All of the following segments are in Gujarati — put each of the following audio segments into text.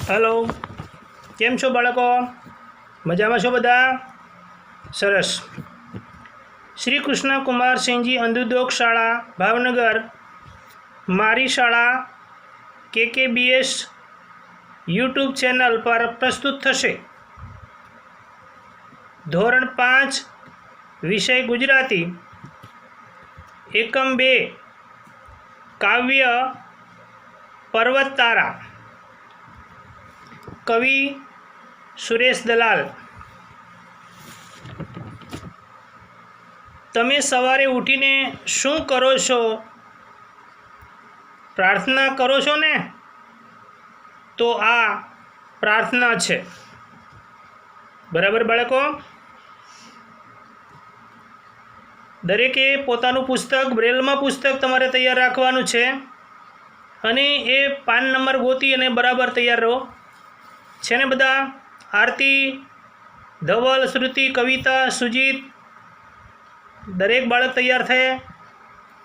हेलो, केम छो बाळको? मजामां छो बधा? सरस। श्री कृष्ण कुमार सिंहजी अंधोद्योग शाळा भावनगर मारी शाळा KKBS यूट्यूब चैनल पर प्रस्तुत थशे। धोरण 5 विषय गुजराती एकम 2 काव्य पर्वत तारा कवि सुरेश दलाल। तमे सवारे उठीने शुं करो छो? प्रार्थना करो छो ने? तो आ प्रार्थना छे। बराबर बाळको? दरेके पोतानुं पुस्तक ब्रेलमां पुस्तक तमारे तैयार राखवानुं छे अने ए पान नंबर गोती अने बराबर तैयार रहो छे ने बधा। आरती, धवल, श्रुति, कविता, सुजीत दरेक बाळक तैयार थाय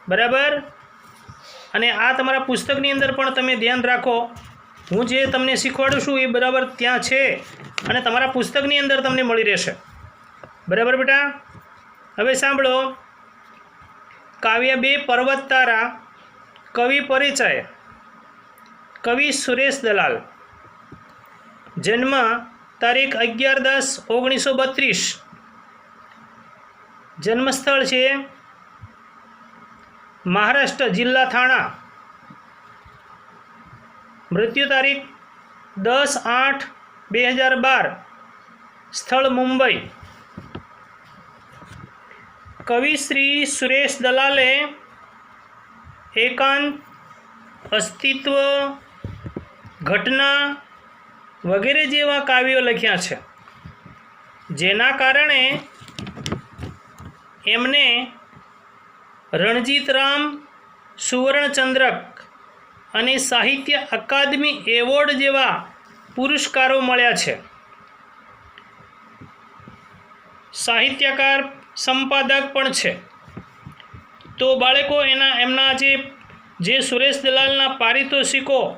बराबर। अने आ तमारा पुस्तकनी अंदर पण तमे ध्यान राखो, हूँ जे तमने शीखवाडुं छुं ए बराबर त्यां छे अने तमारा पुस्तकनी अंदर तमने मळी रहेशे बराबर बेटा। हवे सांभळो, काव्य 2 पर्वत तारा कवि परिचय। कवि सुरेश दलाल। जन्म तारीख 11/10/1932। जन्मस्थळ छे महाराष्ट्र, जिल्ला थाणा। मृत्यु तारीख 10/8/2012। स्थळ मुंबई। कवि श्री सुरेश दलाले एकांत, अस्तित्व, घटना वगैरह जेवा काव्यो लख्या छे, जेना कारणे एमने रणजीतराम सुवर्णचंद्रक अने साहित्य अकादमी एवोर्ड जेवा पुरस्कारो मळ्या छे। साहित्यकार संपादक पण छे। तो बाळको एमना जे सुरेश दलालना पारितोषिको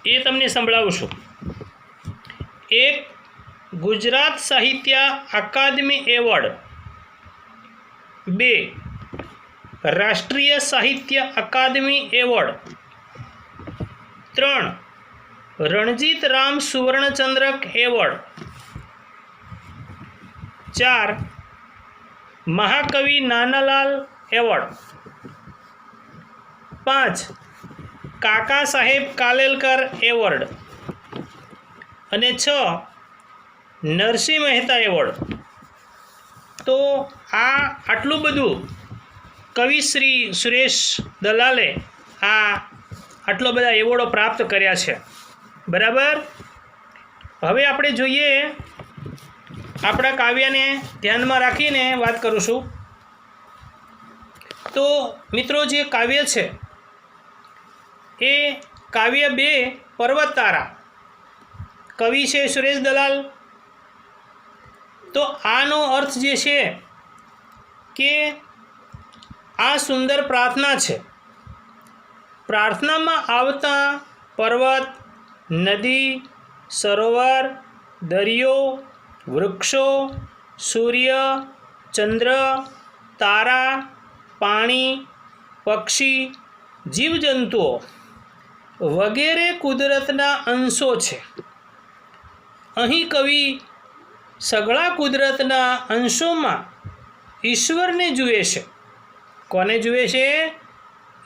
ए तमने संभळावुं छुं। 1 गुजरात साहित्य अकादमी एवोर्ड। 2 राष्ट्रीय साहित्य अकादमी एवोर्ड। 3 रणजीत राम सुवर्णचंद्रक एवोर्ड। 4 महाकवि नानालाल एवोर्ड। 5 काका साहेब कालेलकर एवोर्ड अने 6 नरसिंह मेहता एवोर्ड। तो आटलू बधु कवि श्री सुरेश दलाले आटलो बधा एवोर्डो प्राप्त कर्या छे बराबर। हवे आपणे जोईए, आपणा काव्यने ध्यानमां राखीने वात करूं छुं। तो मित्रों, जे काव्य छे ए काव्य 2 पर्वत तारा। कवि छे सुरेश दलाल। तो आनो अर्थ जे छे के आ सुंदर प्रार्थना छे। प्रार्थना में आवता पर्वत, नदी, सरोवर, दरियो, वृक्षो, सूर्य, चंद्र, तारा, पाणी, पक्षी, जीवजंतुओ वगैरे कुदरतना अंशो छे। अहीं कवि सगळा कुदरतना अंशोमां ईश्वरने जुए छे। कोने जुए छे?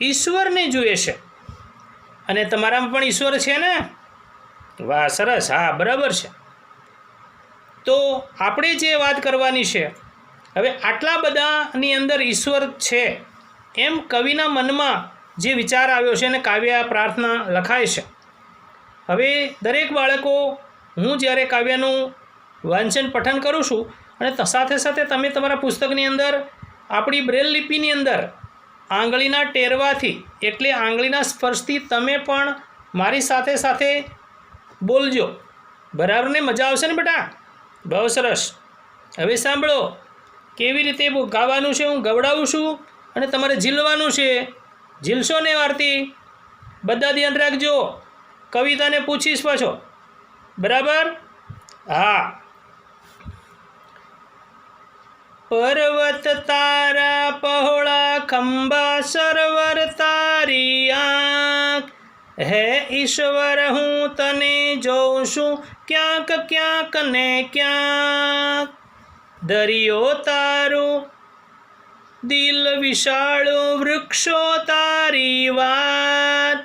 ईश्वरने जुए छे। अने तमारामां पण ईश्वर छे ने? वाह, सरस। हाँ, बराबर छे। तो आपणे जे वात करवानी छे, हवे आटला बधानी अंदर ईश्वर छे एम कविना मनमा जे विचार आव्यो छे ने काव्य प्रार्थना लखाय छे। हवे दरेक बाळको हूँ ज्यारे काव्यनुं वांचन पठन करूँ छूँ अने साथे साथे तमे तमारा पुस्तकनी अंदर आपणी ब्रेल लिपिनी अंदर आंगळीना टेरवाथी एटले आंगळीना स्पर्शथी तमे पण मारी साथे साथे बोलजो बराबर ने। मजा आवशे ने बेटा? बहु सरस। हवे सांभळो केवी रीते गावानुं छे, हूँ गवडावुं छुं अने तमारे झीलवानुं छे। झीलशो ने आरती, बधा ध्यान राखजो। કવિતાને પૂછીશ પાછો, બરાબર? હા. पर्वत तारा पहोला खंबा सरवर तारी आँख, है ईश्वर हूँ तने જોઉં છું ક્યાંક ક્યાંક ને ક્યાંક, દરિયો તારું દિલ વિશાળું વૃક્ષો તારી વાત,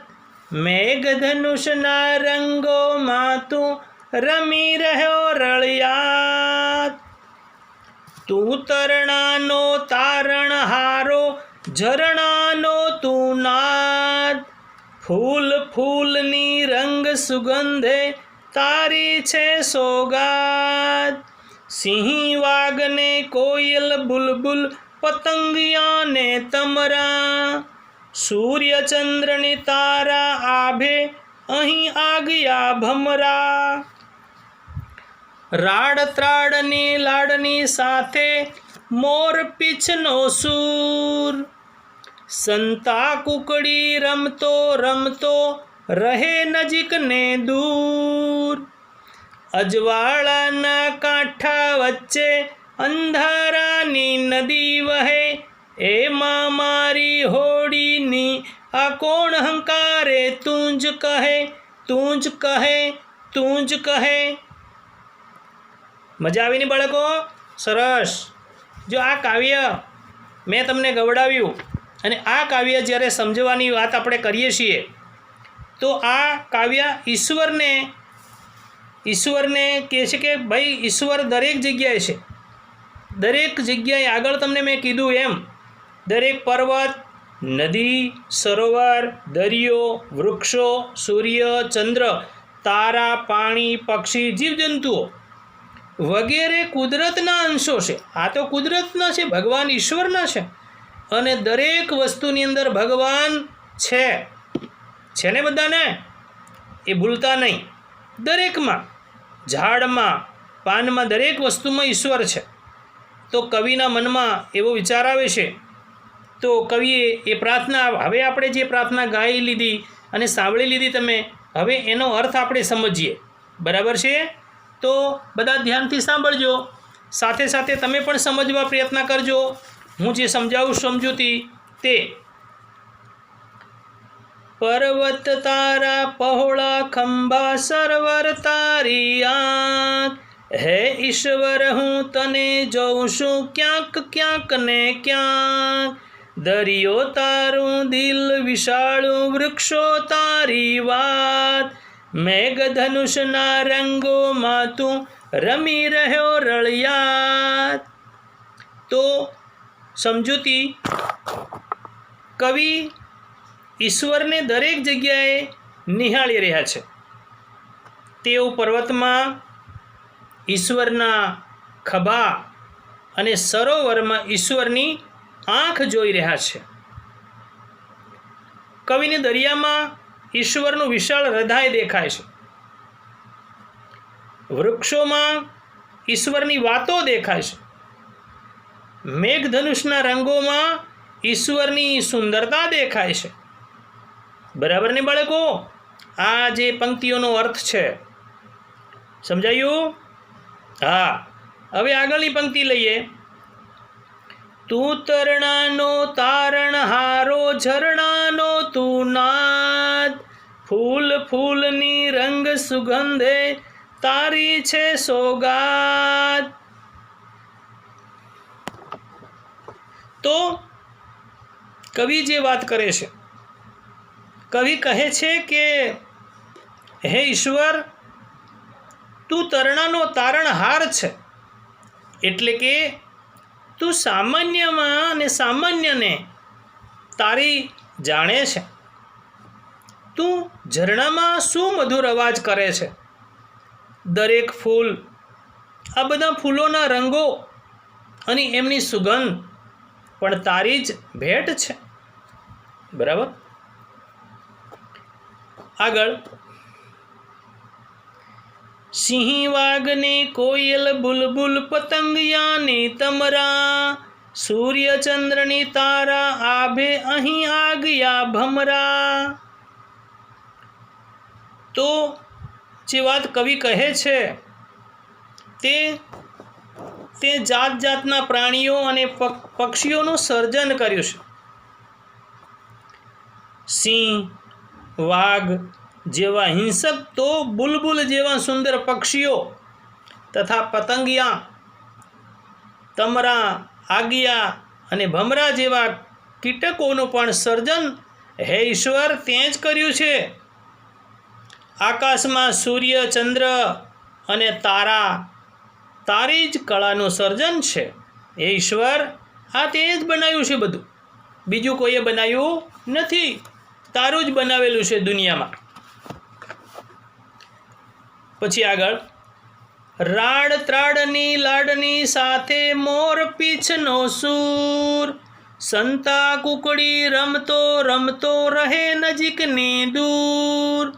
મેઘધનુષના રંગોમાં તું રમી રહ્યો રળિયાત, તું તરણાનો તારણહારો ઝરણાનો તું નાદ, ફૂલ ફૂલની રંગ સુગંધે તારી છે સોગાદ, સિંહ વાઘને કોયલ બુલબુલ પતંગિયાને તમરા, સૂર્ય ચંદ્રની તારા આભે અહીં આગયા ભમરા, રાડ ત્રાડની લાડની સાથે મોર પીછનો સૂર, સંતા કુકડી રમતો રમતો રહે નજીક ને દૂર, અજવાળાના કાંઠા વચ્ચે અંધારાની નદી વહે, એમાં મારી હોડીની આ કોણ હંકારે તું જ કહે, તું જ કહે, તું જ કહે. મજા આવીને બાળકો? સરસ. જો આ કાવ્ય મેં તમને ગવડાવ્યું અને આ કાવ્ય જ્યારે સમજવાની વાત આપણે કરીએ છીએ તો આ કાવ્ય ઈશ્વરને કહે છે કે ભાઈ ઈશ્વર દરેક જગ્યાએ છે, દરેક જગ્યાએ. આગળ તમને મેં કીધું એમ દરેક પર્વત, નદી, સરોવર, દરિયો, વૃક્ષો, સૂર્ય, ચંદ્ર, તારા, પાણી, પક્ષી, જીવજંતુઓ વગેરે કુદરતના અંશો છે. આ તો કુદરતના છે, ભગવાન ઈશ્વરના છે. અને દરેક વસ્તુની અંદર ભગવાન છે ને બધાને? એ ભૂલતા નહીં. દરેકમાં, ઝાડમાં, પાનમાં, દરેક વસ્તુમાં ઈશ્વર છે. તો કવિના મનમાં એવો વિચાર આવે છે તો કવિએ એ પ્રાર્થના, હવે આપણે જે પ્રાર્થના ગાઈ લીધી અને સાંભળી લીધી તમે, હવે એનો અર્થ આપણે સમજીએ, બરાબર છે? તો બધા ધ્યાનથી સાંભળજો, સાથે સાથે તમે પણ સમજવા પ્રયત્ન કરજો. હું જે સમજાવું સમજૂતી તે. પર્વત તારા પહોળા ખંભા સરવર તારી આંખ, હે ઈશ્વર હું તને જોઉં છું ક્યાંક ક્યાંક ને ક્યાંક, દરિયો તારું દિલ વિશાળું વૃક્ષો તારી વાત, મેઘધનુષના રંગોમાં તું રમી રહ્યો રળિયાત. તો સમજૂતી, કવિ ઈશ્વરને દરેક જગ્યાએ નિહાળી રહ્યા છે. તેઓ પર્વતમાં ઈશ્વરના ખભા અને સરોવરમાં ઈશ્વરની આંખ જોઈ રહ્યા છે. કવિને દરિયામાં ઈશ્વરનું વિશાળ હૃદય દેખાય છે. વૃક્ષોમાં ઈશ્વરની વાતો દેખાય છે. મેઘધનુષના રંગોમાં ઈશ્વરની સુંદરતા દેખાય છે. બરાબર ને બાળકો? આ જે પંક્તિઓનો અર્થ છે સમજાયું? હા. હવે આગળની પંક્તિ લઈએ. તું તરણાનો તારણહારો ઝરણાનો તું નાદ, ફૂલ ફૂલની રંગ સુગંધે તારી છે સોગાદ. તો કવિ જે વાત કરે છે, કવિ કહે છે કે હે ઈશ્વર, તું તરણાનો તારણહાર છે. એટલે કે તું સામાન્યમાં અને સામાન્યને તારી જાણે છે. તું ઝરણામાં શું મધુર અવાજ કરે છે. દરેક ફૂલ, આ બધા ફૂલોના રંગો અને એમની સુગંધ પણ તારી જ ભેટ છે. બરાબર? આગળ. સિંહ વાઘને કોયલ બુલબુલ પતંગિયાની તમરા, સૂર્ય ચંદ્રની તારા આભે અહીં આગયા ભમરા. તો જે વાત કવિ કહે છે તે જાત જાતના પ્રાણીઓ અને પક્ષીઓનું સર્જન કર્યું છે. સિંહ, વાઘ જેવા હિંસક તો બુલબુલ જેવા સુંદર પક્ષીઓ તથા પતંગિયા, તમરા, આગિયા અને ભમરા જેવા કીટકોનું પણ સર્જન હે ઈશ્વર તે જ કર્યું છે. આકાશમાં સૂર્ય, ચંદ્ર અને તારી જ કળાનું સર્જન છે. હે ઈશ્વર આ તે જ બનાવ્યું છે, બધું બીજું કોઈએ બનાવ્યું નથી, તારું જ બનાવેલું છે દુનિયામાં. પછી આગળ, રાડ ત્રાડની લાડની સાથે મોર પીછનો સૂર, સંતા કુકડી રમતો રમતો રહે નજીકની દૂર,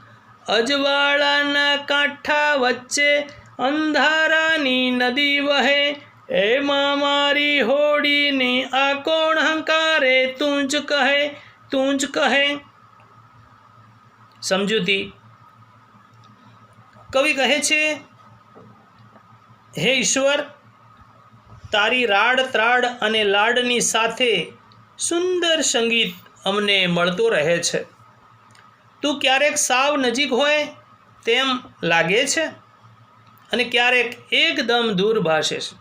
અજવાળાના કાંઠા વચ્ચે અંધારાની નદી વહે, એમાં મારી હોડીની આ કોણ હંકારે તું જ કહે. સમજૂતી. કવિ કહે છે, હે ઈશ્વર તારી રાડ ત્રાડ અને લાડની સાથે સુંદર સંગીત અમને મળતું રહે છે. તું ક્યારેક સાવ નજીક હોય તેમ લાગે છે અને ક્યારેક એકદમ દૂર ભાસે છે.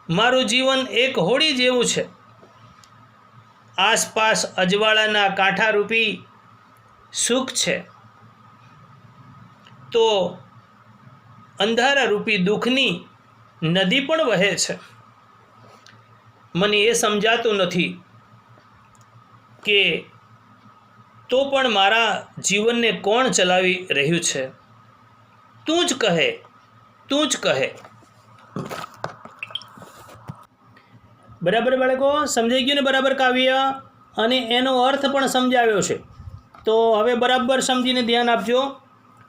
મારું જીવન એક હોડી જેવું છે. આસપાસ અજવાળાના કાંઠારૂપી સુખ છે તો અંધારારૂપી દુઃખની નદી પણ વહે છે. મને એ સમજાતું નથી કે તો પણ મારા જીવનને કોણ ચલાવી રહ્યું છે. તું જ કહે. બરાબર બાળકો, સમજાઈ ગયું ને બરાબર કાવ્ય, અને એનો અર્થ પણ સમજાવ્યો છે. તો હવે બરાબર સમજીને ધ્યાન આપજો.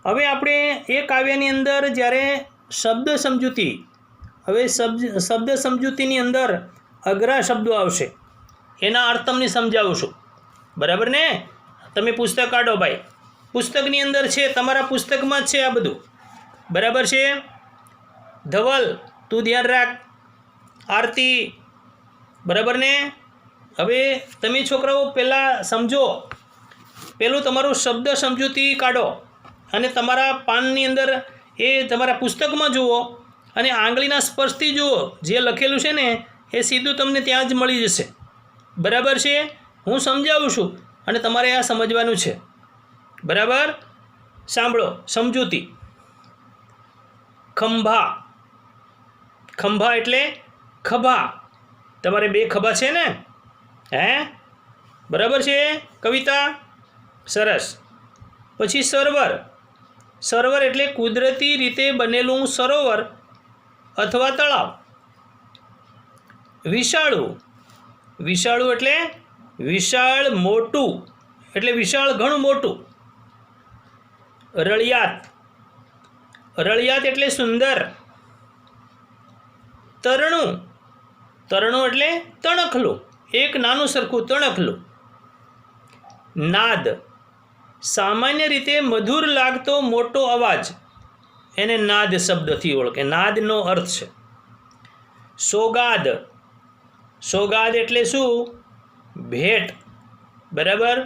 હવે આપણે એ કાવ્યની અંદર જ્યારે શબ્દ સમજૂતીની અંદર અઘરા શબ્દો આવશે, એના અર્થ તમને સમજાવું છું. બરાબર ને? તમે પુસ્તક કાઢો ભાઈ, પુસ્તકની અંદર છે, તમારા પુસ્તકમાં જ છે આ બધું. બરાબર છે? ધવલ તું ધ્યાન રાખ, આરતી બરાબર ને? હવે તમે છોકરાઓ પહેલાં સમજો, પહેલું તમારું શબ્દ સમજૂતી કાઢો અને તમારા પાનની અંદર એ તમારા પુસ્તકમાં જુઓ અને આંગળીના સ્પર્શથી જુઓ. જે લખેલું છે ને એ સીધું તમને ત્યાં જ મળી જશે. બરાબર છે? હું સમજાવું છું અને તમારે આ સમજવાનું છે. બરાબર? સાંભળો સમજૂતી. ખંભા એટલે ખભા. તમારે બે ખભા છે ને? હે? બરાબર છે કવિતા? સરસ. પછી સરોવર એટલે કુદરતી રીતે બનેલું સરોવર અથવા તળાવ. વિશાળું એટલે વિશાળ મોટું, એટલે વિશાળ ઘણું મોટું. રળિયાત એટલે સુંદર. તરણું એટલે તણખલું, એક નાનું સરખું તણખલું. નાદ સામાન્ય રીતે મધુર લાગતો મોટો અવાજ, એને નાદ શબ્દથી ઓળખે. નાદનો અર્થ છે. સોગાદ એટલે શું? ભેટ. બરાબર?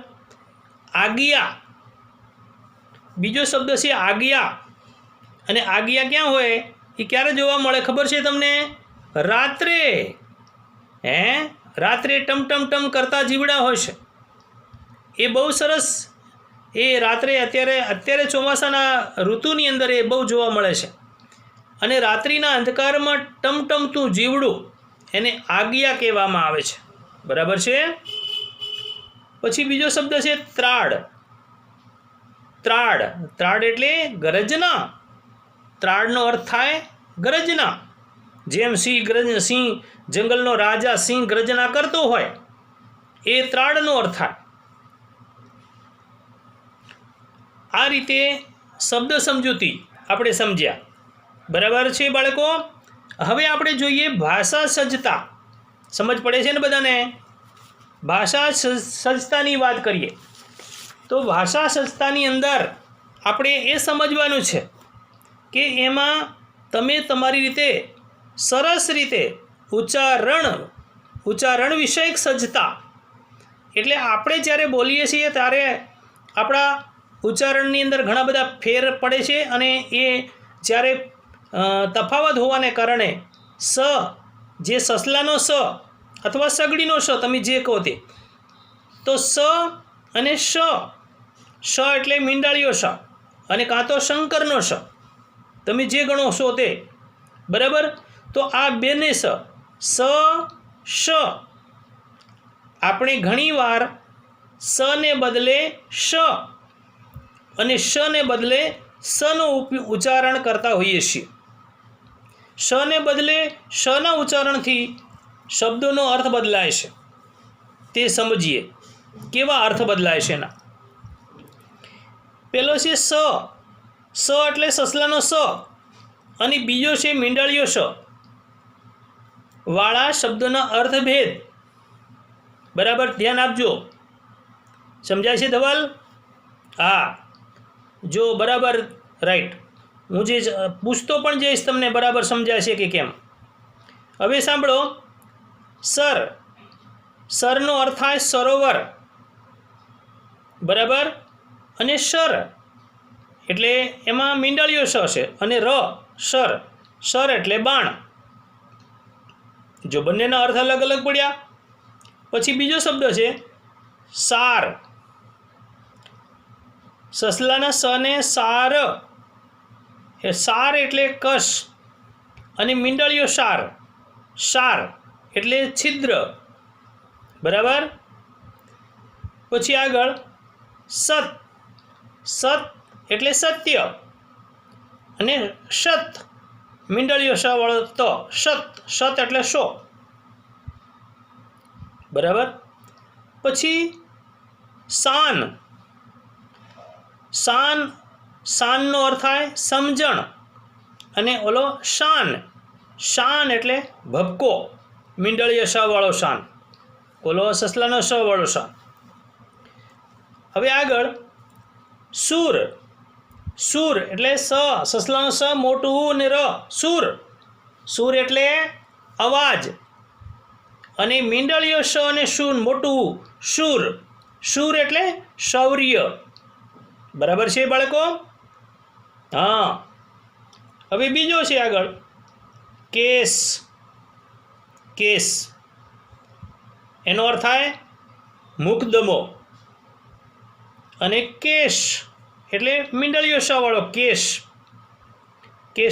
આગિયા, બીજો શબ્દ છે આગિયા. અને આગિયા ક્યાં હોય એ ક્યારે જોવા મળે ખબર છે તમને? રાત્રે. રાત્રે ટમ કરતા જીવડા હોય છે. એ બહુ સરસ. એ રાત્રે અત્યારે ચોમાસાના ઋતુની અંદર એ બહુ જોવા મળે છે. અને રાત્રિના અંધકારમાં ટમટમતું જીવડું, એને આગિયા કહેવામાં આવે છે. બરાબર છે? પછી બીજો શબ્દ છે ત્રાડ એટલે ગરજના. ત્રાડનો અર્થ થાય ગરજના. જેમ સિંહ જંગલનો રાજા સિંહ ગર્જના કરતો હોય, એ ત્રાડનો અર્થ થાય. આ રીતે શબ્દ સમજૂતી આપણે સમજ્યા. બરાબર છે બાળકો? હવે આપણે જોઈએ ભાષા સજ્જતા. સમજ પડે છે ને બધાને? ભાષા સજ્જતાની વાત કરીએ તો ભાષા સજ્જતાની અંદર આપણે એ સમજવાનું છે કે એમાં તમે તમારી રીતે સરસ રીતે ઉચ્ચારણ વિષયક સજ્જતા, એટલે આપણે જ્યારે બોલીએ છીએ ત્યારે આપણા ઉચ્ચારણની અંદર ઘણા બધા ફેર પડે છે અને એ જ્યારે તફાવત હોવાને કારણે સ જે સસલાનો સ અથવા સગડીનો સ તમે જે કહો તે, તો સ અને શ એટલે મીંડાળીઓ શ અને કાં તો શંકરનો શ, તમે જે ગણો છો તે, બરાબર. તો આ બેને સ શ આપણે ઘણીવાર સ ને બદલે શ અને શ ને બદલે સનો ઉચ્ચારણ કરતા હોઈએ છીએ. શ ને બદલે શના ઉચ્ચારણથી શબ્દોનો અર્થ બદલાય છે, તે સમજીએ કેવા અર્થ બદલાય છે એના. પેલો છે સ એટલે સસલાનો સ અને બીજો છે મીંડાળીઓ સ વાળા શબ્દોના અર્થભેદ. બરાબર, ધ્યાન આપજો. સમજાય છે ધવલ? હા, જો બરાબર, રાઈટ. હું જે પૂછતો પણ જઈશ તમને બરાબર સમજાય છે કે કેમ. હવે સાંભળો, સરનો અર્થ થાય સરોવર, બરાબર, અને શર એટલે એમાં મીંડાળીઓ સ છે અને શર એટલે બાણ. જો બંનેના અર્થ અલગ અલગ પડ્યા. પછી બીજો શબ્દ છે સાર, સસલાના સ ને સાર, એ સાર એટલે કશ અને મીંડાળીઓ સાર એટલે છિદ્ર, બરાબર. પછી આગળ સત એટલે સત્ય અને સત મીંડાળીઓ સ વાળો તો સત એટલે શો, બરાબર. પછી શાનનો અર્થ થાય સમજણ અને ઓલો શાન એટલે ભપકો, મીંડાળીઓ સ વાળો શાન, ઓલો સસલાનો સ વાળો શાન. હવે આગળ સુર એટલે સસલાનો સ મોટું ને ર, સુર એટલે અવાજ અને મીંડાળીઓ શ અને શૂન મોટું શૂર એટલે શૌર્ય, બરાબર છે બાળકો? હા. હવે બીજો છે આગળ કેસ, એનો અર્થ થાય મુકદમો અને કેશ એટલે મીંડાળીઓ શ વાળો કેશ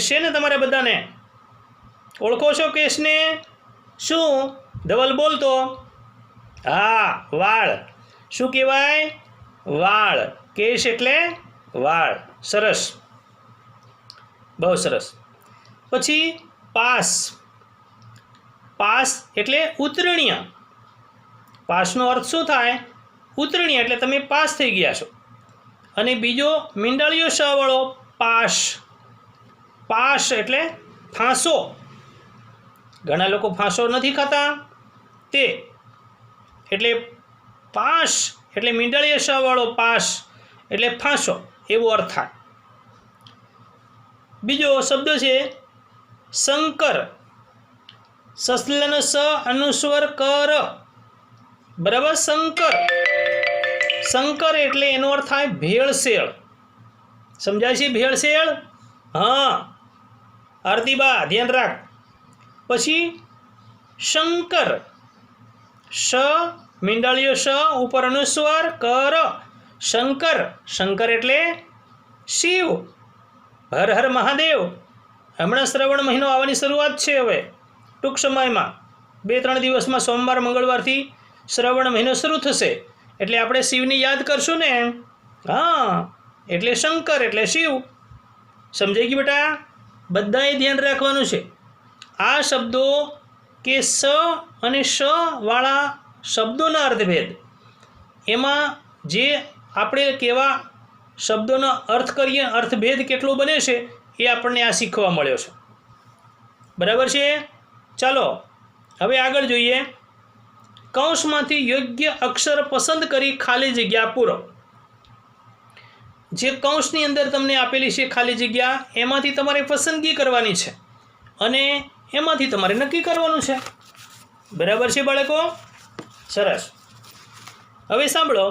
છે ને તમારે બધાને ઓળખો છો કેશને? શું ધવલ બોલતો? હા, વાળ. શું કહેવાય? વાળ. કેશ એટલે વાળ. સરસ, બહુ સરસ. પછી પાસ એટલે ઉતરણીય. પાસનો અર્થ શું થાય? ઉતરણીય એટલે તમે પાસ થઈ ગયા છો. અને બીજો મીંડાળીઓ શ વાળો પાસ એટલે ફાંસો. ઘણા લોકો ફાંસો નથી ખાતા તે, એટલે પાસ એટલે મીંડાળીઓ શ વાળો પાસ એટલે ફાંસો, એવો અર્થ થાય. બીજો શબ્દ છે શંકર, સસલાનો સ અનુસ્વર કર, બરાબર. શંકર એટલે એનો અર્થ થાય ભેળસેળ. સમજાય છે ભેળસેળ? હા, આરતીબા ધ્યાન રાખ. પછી શંકર, શ મીંડાળીઓ શ ઉપર અનુસ્વાર કર, શંકર એટલે શિવ. હર હર મહાદેવ. હમણાં શ્રવણ મહિનો આવવાની શરૂઆત છે. હવે ટૂંક સમયમાં 2-3 દિવસમાં સોમવાર મંગળવારથી શ્રવણ મહિનો શરૂ થશે, એટલે આપણે શિવને યાદ કરશું ને. હા, એટલે શંકર એટલે શિવ. સમજાઈ ગયું બેટા? બધાએ ધ્યાન રાખવાનું છે. આ શબ્દો કે સ અને શ વાળા શબ્દોના અર્થભેદ, એમાં જે આપણે કેવા શબ્દોનો અર્થ કરીએ, અર્થભેદ કેટલો બને છે એ આપણને આ શીખવા મળ્યો છે, બરાબર છે? ચાલો હવે આગળ જોઈએ. કૌંસમાંથી યોગ્ય અક્ષર પસંદ કરી ખાલી જગ્યા પૂરો. જે કૌંસની અંદર તમને આપેલી છે ખાલી જગ્યા એમાંથી તમારે પસંદગી કરવાની છે અને એમાંથી તમારે નક્કી કરવાનું છે. બરાબર છે બાળકો? સરસ. હવે સાંભળો,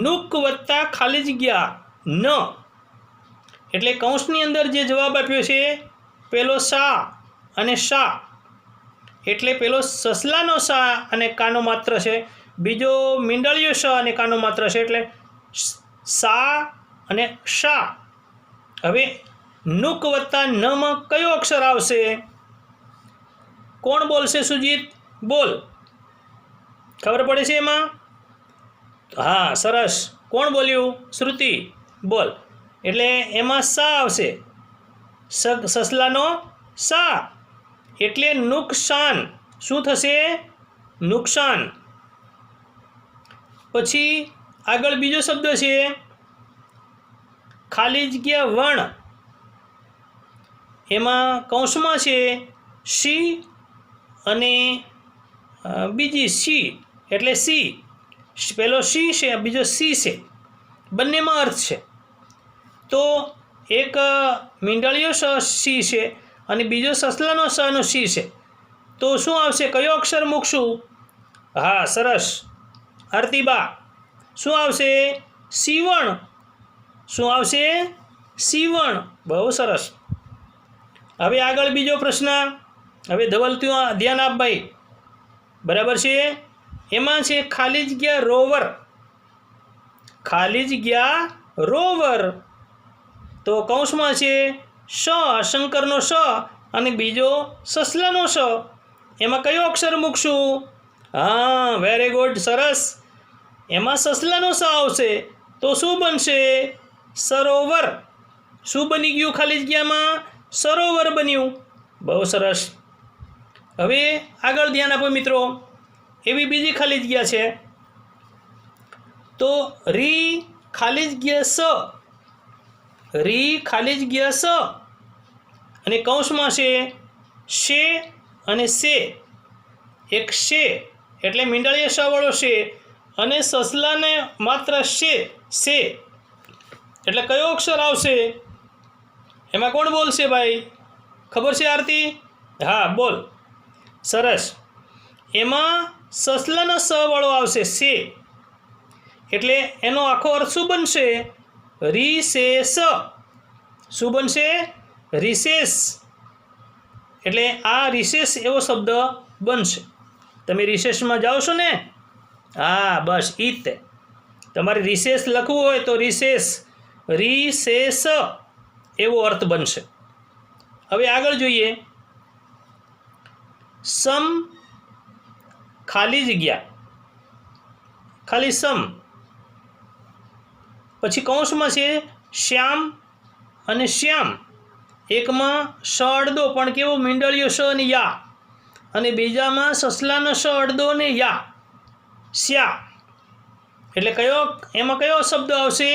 નુક વત્તા ખાલી જગ્યા ન એટલે કૌંસની અંદર જે જવાબ આપ્યો છે પેલો સા અને શા એટલે પેલો સસલાનો સા અને કાનો માત્ર છે, બીજો મીંડાળીયો શ અને કાનો માત્ર છે એટલે સા અને શા. હવે નુક વત્તા નમાં કયો અક્ષર આવશે? કોણ બોલશે? સુજીત બોલ. ખબર પડે છે એમાં? હા સરસ. કોણ બોલ્યું? શ્રુતિ બોલ. એટલે એમાં સા આવશે, સસલાનો સા એટલે નુકસાન. શું થશે? નુકસાન. પછી આગળ બીજો શબ્દ છે ખાલી જગ્યા વણ. એમાં કૌંસમાં છે શી અને બીજી સી એટલે સી. પેલો સી છે, બીજો સી છે, બંનેમાં અર્થ છે. તો એક મીંડાળીયો સી છે અને બીજો સસલાનો સનો સી છે. તો શું આવશે? કયો અક્ષર મૂકશું? હા સરસ આરતીબા. શું આવશે? સીવણ. શું આવશે? સીવણ. બહુ સરસ. હવે આગળ બીજો પ્રશ્ન. હવે ધવલ ત્યાં ધ્યાન આપ ભાઈ. બરાબર છે? એમાં છે ખાલી જગ્યા રોવર. ખાલી જગ્યા રોવર. તો કૌંસમાં છે શ, શંકરનો શ અને બીજો સસલાનો સ. એમાં કયો અક્ષર મૂકશું? હા વેરી ગુડ, સરસ. એમાં સસલાનો સ આવશે. તો શું બનશે? સરોવર. શું બની ગયું ખાલી જગ્યામાં? સરોવર બન્યું. બહુ સરસ. હવે આગળ ધ્યાન આપો મિત્રો. એવી બીજી ખાલી જગ્યા છે તો રી ખાલી જગ્યા સ. રી ખાલી જગ્યા સ અને કૌંસમાં છે શે અને સે. એક શે એટલે મીંડાળીયા શ વાળો શે અને સસલાને માત્ર શે સે એટલે કયો અક્ષર આવશે? એમાં કોણ બોલશે ભાઈ? ખબર છે આરતી? હા બોલ. સરસ. એમાં સસલાનો સ વાળો આવશે સે એટલે એનો આખો અર્થ શું બનશે? રિસેસ. શું બનશે? રિસેસ. એટલે આ રિસેસ એવો શબ્દ બનશે. તમે રિસેસમાં જાઓ છો ને? હા બસ ઈ જ તે. તમારે રિસેસ લખવું હોય તો રિસેસ, રિસેસ એવો અર્થ બનશે. હવે આગળ જોઈએ. સમ ખાલી જગ્યા ખાલી સમ. પછી કૌંસમાં છે શ્યામ અને શ્યામ. એકમાં શ અડધો પણ કેવો મીંડાળીયો શ અને યા અને બીજામાં સસલાનો શ અડધો ને યા શ્યા. એટલે એમાં કયો શબ્દ આવશે?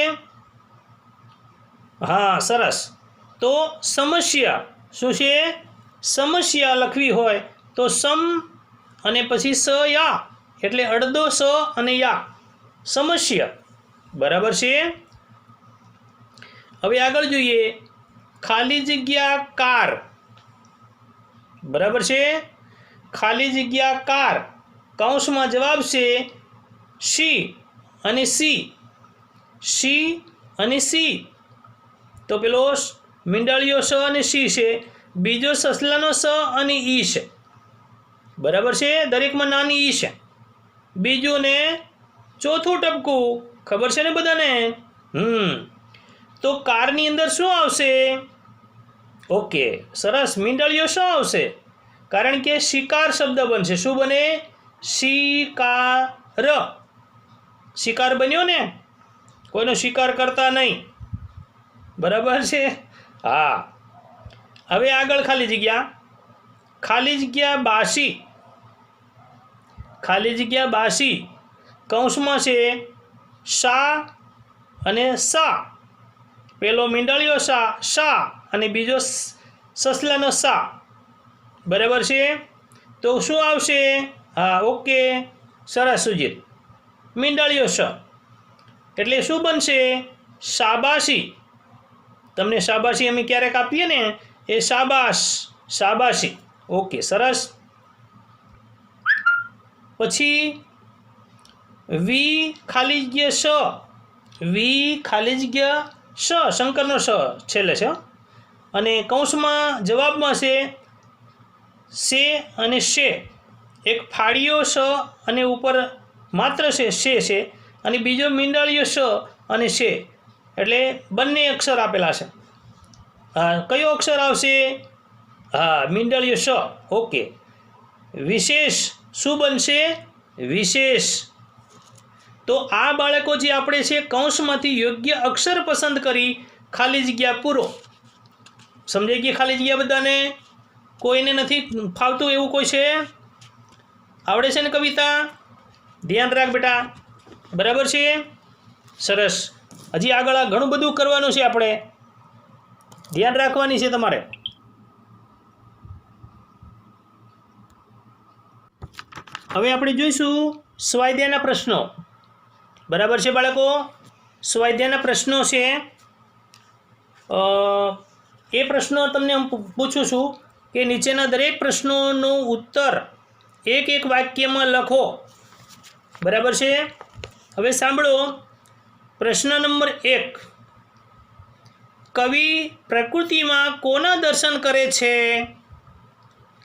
હા સરસ. તો સમસ્યા. શું છે? સમસ્યા લખવી હોય તો સમ અને પછી સ યા એટલે અડધો સ અને યા સમસ્યા. બરાબર છે? હવે આગળ જોઈએ ખાલી જગ્યા કાર. બરાબર છે? ખાલી જગ્યા કાર. કૌંસમાં જવાબ છે શી અને સી. શી અને સી. તો પેલો મીંડાળીયો સ અને સી છે, બીજો સસલાનો સ અને ઈ છે. બરાબર છે? દરેકમાં નાની ઈ છે. બીજું ને ચોથું ટપકું. ખબર છે ને બધાને? તો કારની અંદર શું આવશે? ઓકે સરસ. મીંડાળીયો શ આવશે કારણ કે શિકાર શબ્દ બનશે. શું બને? શિકાર. શિકાર બન્યો ને? કોઈનો શિકાર કરતા નહીં. બરાબર છે? હા. હવે આગળ ખાલી જગ્યા. ખાલી જગ્યા બાસી. ખાલી જગ્યા બાસી. કૌંસમાં છે શા અને સા. પેલો મીંડાળીયો શા અને બીજો સસલાનો સા. બરાબર છે? તો શું આવશે? હા ઓકે સરસ સુજીત. મીંડાળીયો શ. એટલે શું બનશે? શાબાશી. તમને શાબાશી અમે ક્યારેક આપીએ ને, એ શાબાશ, શાબાશી. ઓકે, સરસ. પછી વી ખાલી જગ્યા શ, વી ખાલી જગ્યા શ, શંકરનો શ છેલ્લે છે. અને કૌંસમાં જવાબમાં છે શે અને શે. એક ફાળિયો શ અને ઉપર માત્ર શે છે, અને બીજો મીંડાળીયો શ અને શે, એટલે બંને અક્ષર આપેલા છે. હા, કયો અક્ષર આવશે? હા, મીંડાળીયો શ. ઓકે. વિશેષ શું બનશે? વિશેષ. તો આ બાળકો જે આપણે છે કૌંસમાંથી યોગ્ય અક્ષર પસંદ કરી ખાલી જગ્યા પૂરો. સમજાઈ ગઈ ખાલી જગ્યા બધાને? કોઈને નથી ફાવતું એવું કોઈ છે? આવડે છે ને કવિતા? ધ્યાન રાખ બેટા, બરાબર છે? સરસ. હજી આગળ આ ઘણું બધું કરવાનું છે, આપણે ધ્યાન રાખવાની છે તમારે. હવે આપણે જોઈશું સ્વાધ્યાયના પ્રશ્નો. બરાબર છે બાળકો? સ્વાધ્યાયના પ્રશ્નો છે. એ પ્રશ્નો તમને હું પૂછું છું કે નીચેના દરેક પ્રશ્નોનો ઉત્તર એક એક વાક્યમાં લખો. બરાબર છે? હવે સાંભળો. પ્રશ્ન નંબર 1. કવિ પ્રકૃતિમાં કોના દર્શન કરે છે?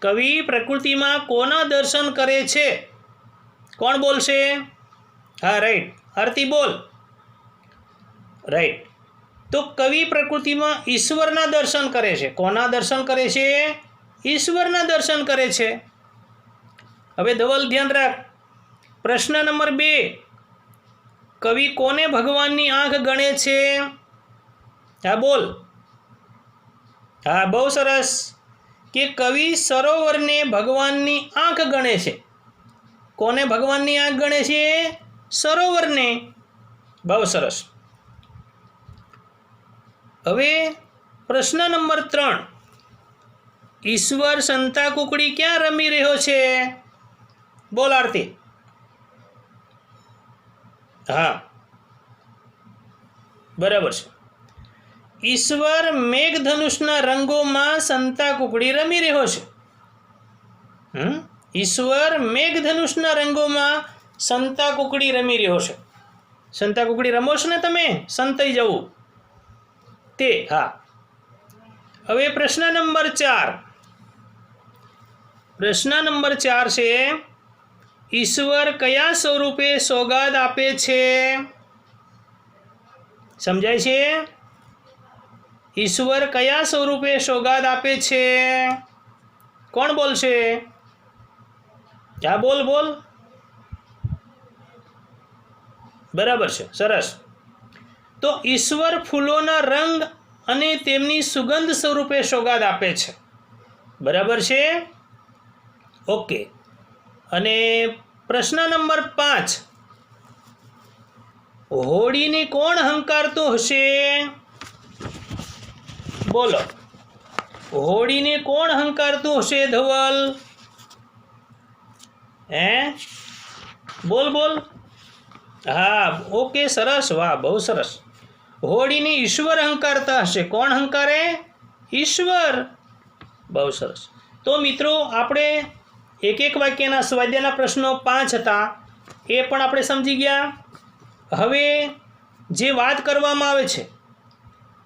કવિ પ્રકૃતિમાં કોના દર્શન કરે છે? કોણ બોલશે? હા, રાઈટ. આરતી બોલ. રાઈટ. તો કવિ પ્રકૃતિમાં ઈશ્વરના દર્શન કરે છે. કોના દર્શન કરે છે? ઈશ્વરના દર્શન કરે છે. હવે ધવલ ધ્યાન રાખ. પ્રશ્ન નંબર 2. કવિ કોને ભગવાનની આંખ ગણે છે? હા, બોલ. હા, બહુ સરસ. કે કવિ સરોવરને ભગવાનની આંખ ગણે છે. કોને ભગવાનની આંખ ગણે છે? સરોવરને. બહુ સરસ. હવે પ્રશ્ન નંબર 3. ઈશ્વર સંતા કુકડી ક્યાં રમી રહ્યો છે? બોલ આરતી. હા, બરાબર છે. ઈશ્વર મેઘધનુષના રંગોમાં સંતા કુકડી રમી રહ્યો છે. ઈશ્વર મેઘધનુષના રંગોમાં સંતા કુકડી રમી રહ્યો છે. સંતા કુકડી રમો છો ને તમે? સંતાઈ જવું તે. હા. હવે પ્રશ્ન નંબર 4. પ્રશ્ન નંબર 4 છે ઈશ્વર કયા સ્વરૂપે સોગાદ આપે છે? સમજાય છે? ઈશ્વર કયા સ્વરૂપે સોગાદ આપે છે? કોણ બોલશે? હા, બોલ બોલ. બરાબર છે, સરસ. તો ઈશ્વર ફૂલોના રંગ અને તેમની સુગંધ સ્વરૂપે સોગાદ આપે છે. બરાબર છે? ઓકે. અને પ્રશ્ન નંબર 5. હોળીને કોણ હંકારતું હશે? બોલો. હોળીને કોણ હંકારતું હશે ધવલ? હે, બોલ બોલ. હા, ઓકે, સરસ. વાહ, બહુ સરસ. હોળીને ઈશ્વર હંકારતા હશે. કોણ હંકારે? ઈશ્વર. બહુ સરસ. તો મિત્રો, આપણે એક એક વાક્યના સ્વાધ્યાયના પ્રશ્નો 5 હતા, એ પણ આપણે સમજી ગયા. હવે જે વાત કરવામાં આવે છે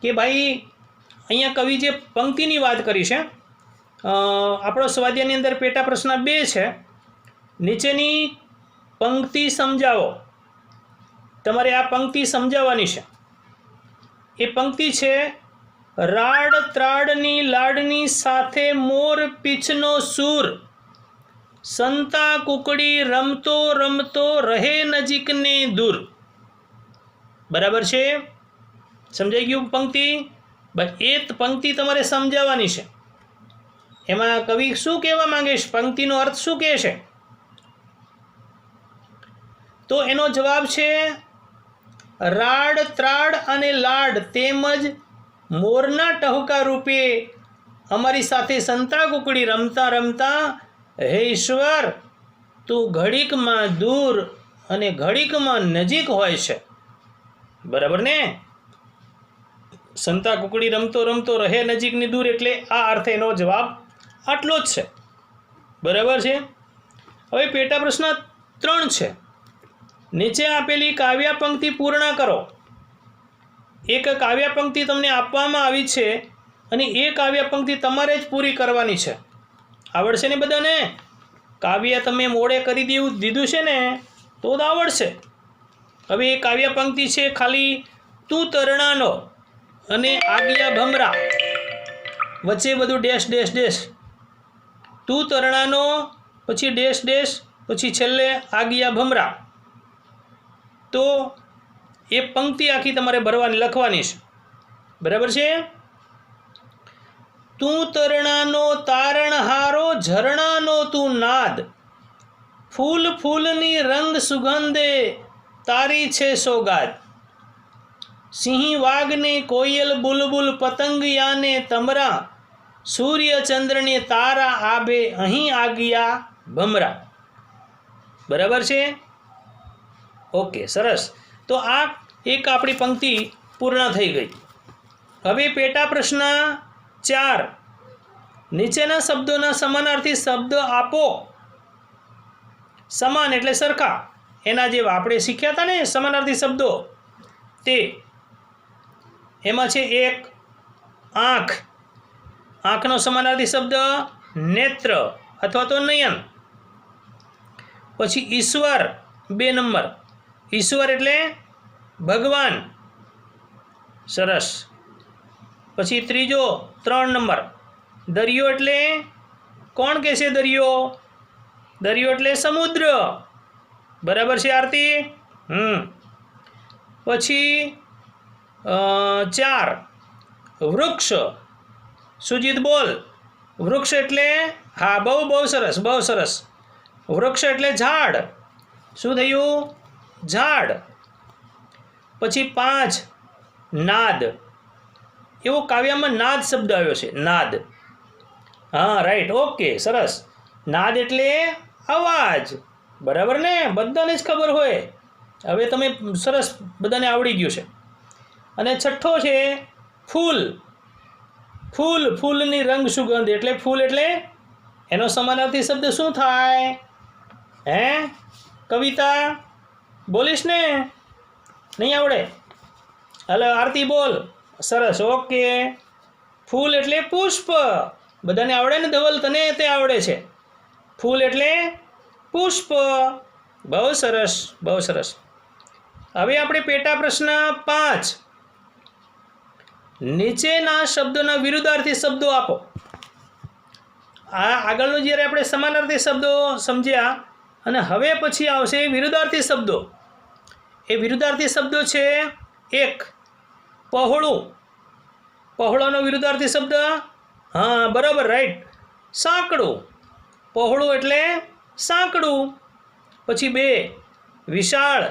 કે ભાઈ અહીંયા કવિ જે પંક્તિની વાત કરી છે, આપણો સ્વાધ્યાયની અંદર પેટા પ્રશ્ન 2 છે. નીચેની પંક્તિ સમજાવો. તમારે આ પંક્તિ સમજાવવાની છે. એ પંક્તિ છે રાડ ત્રાડની લાડની સાથે મોર પીછનો સૂર, સંતા કુકડી રમતો રમતો રહે નજીકને દૂર. બરાબર છે? સમજાઈ ગયું પંક્તિ? બસ એ પંક્તિ તમારે સમજાવવાની છે. એમાં કવિ શું કહેવા માંગે છે? પંક્તિનો અર્થ શું કહે છે? તો એનો જવાબ છે રાડ ત્રાડ અને લાડ તેમજ મોરના ટહુકા રૂપે અમારી સાથે સંતા કુકડી રમતા રમતા હે ઈશ્વર તું ઘડીકમાં દૂર અને ઘડીકમાં નજીક હોય છે. બરાબર ને? સંતા કુકડી રમતો રમતો રહે નજીકની દૂર, એટલે આ અર્થ એનો જવાબ આટલો જ છે. બરાબર છે. હવે પેટા પ્રશ્ન 3 છે. નીચે આપેલી કાવ્ય પંક્તિ પૂર્ણ કરો. એક કાવ્ય પંક્તિ તમને આપવામાં આવી છે અને એ કાવ્ય પંક્તિ તમારે જ પૂરી કરવાની છે. આવડશે ને બધાને? કાવ્ય તમે મોડે કરી દીધું છે ને તો જ આવડશે. હવે એ કાવ્ય પંક્તિ છે ખાલી તું તરણાનો અને આગિયા ભમરા, વચ્ચે બધું ડેશ ડેશ ડેશ. તું તરણાનો, પછી ડેશ ડેશ, પછી છેલ્લે આગિયા ભમરા. તો એ પંક્તિ આખી તમારે ભરવાની, લખવાની છે. બરાબર છે? તું તરણાનો તારણહારો, ઝરણાનો તું નાદ, ફૂલ ફૂલની રંગ સુગંધે તારી છે સોગાદ. સિંહ વાઘને કોયલ બુલબુલ પતંગિયાને તમરા, સૂર્ય ચંદ્રને તારા આભે અહીં આગિયા ભમરા. બરાબર છે? ઓકે, સરસ. તો આ એક આપણી પંક્તિ પૂર્ણ થઈ ગઈ. હવે પેટા પ્રશ્ન 4. નીચેના શબ્દોના સમાનાર્થી શબ્દ આપો. સમાન એટલે સરખા, એના જે આપણે શીખ્યા હતા ને સમાનાર્થી શબ્દો, તે એમાં છે એક આંખ. આંખનો સમાનાર્થી શબ્દ નેત્ર અથવા તો નયન. પછી ઈશ્વર 2 નંબર. ઈશ્વર એટલે ભગવાન. સરસ. પછી ત્રીજો 3 નંબર દરિયો એટલે કોણ કહે છે? દરિયો. દરિયો એટલે સમુદ્ર. બરાબર છે આરતી? પછી 4 વૃક્ષ. સુજીત બોલ. વૃક્ષ એટલે, હા, બહુ સરસ, બહુ સરસ. વૃક્ષ એટલે ઝાડ. શું થયું? ઝાડ. પછી 5 નાદ. એવો કાવ્યમાં નાદ શબ્દ આવ્યો છે, નાદ. હા, રાઈટ, ઓકે, સરસ. નાદ એટલે અવાજ. બરાબર ને? બધાને જ ખબર હોય. હવે તમે સરસ, બધાને આવડી ગયું છે. અને 6 છે ફૂલ. ફૂલ, ફૂલની રંગ સુગંધ. એટલે ફૂલ એટલે એનો સમાનાર્થી શબ્દ શું થાય? હે કવિતા? બોલીશ ને? નહીં આવડે? હલો આરતી બોલ. સરસ, ઓકે. ફૂલ એટલે પુષ્પ. બધાને આવડે ને? ધવલ, તને તે આવડે છે? ફૂલ એટલે પુષ્પ. બહુ સરસ, બહુ સરસ. હવે આપણે પેટા પ્રશ્ન 5. નીચેના શબ્દોના વિરુદ્ધાર્થી શબ્દો આપો. આ આગળનું જ્યારે આપણે સમાનાર્થી શબ્દો સમજ્યા અને હવે પછી આવશે વિરુદ્ધાર્થી શબ્દો. એ વિરુદ્ધાર્થી શબ્દો છે 1 પહોળું. પહોળાનો વિરુદ્ધાર્થી શબ્દ, હા, બરાબર, રાઈટ, સાંકડું. પહોળું એટલે સાંકડું. પછી 2 વિશાળ.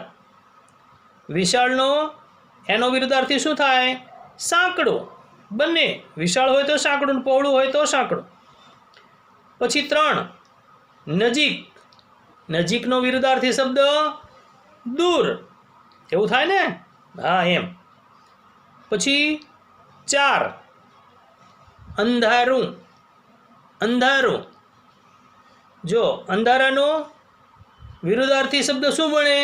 વિશાળનો એનો વિરુદ્ધાર્થી શું થાય? સાંકડું. બંને, વિશાળ હોય તો સાંકડું, પહોળું હોય તો સાંકડું. પછી 3 નજીક. નજીકનો વિરુદ્ધાર્થી શબ્દ દૂર. એવું થાય ને? હા, એમ. પછી 4 અંધારું. અંધારું. જો અંધારાનો વિરુદ્ધાર્થી શબ્દ શું બને?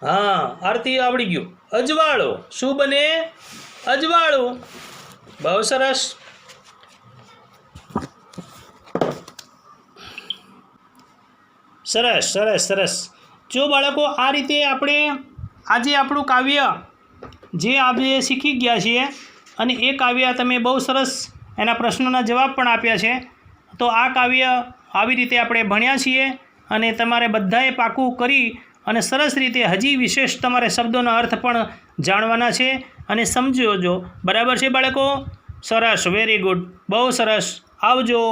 હા, આરતી આવડી ગયું. અજવાળું. શું બને? અજવાળું. બહુ સરસ. સરસ, સરસ, સરસ. જો બાળકો, આ રીતે આપણે આજે આપણું કાવ્ય જે આપણે શીખી ગયા છીએ અને એ કાવ્ય તમે બહુ સરસ એના પ્રશ્નોના જવાબ પણ આપ્યા છે. તો આ કાવ્ય આવી રીતે આપણે ભણ્યા છીએ અને તમારે બધાએ પાકું કરી અને સરસ રીતે હજી વિશેષ તમારે શબ્દોનો અર્થ પણ જાણવાના છે અને સમજો. બરાબર છે બાળકો? સરસ, વેરી ગુડ, બહુ સરસ. આવજો.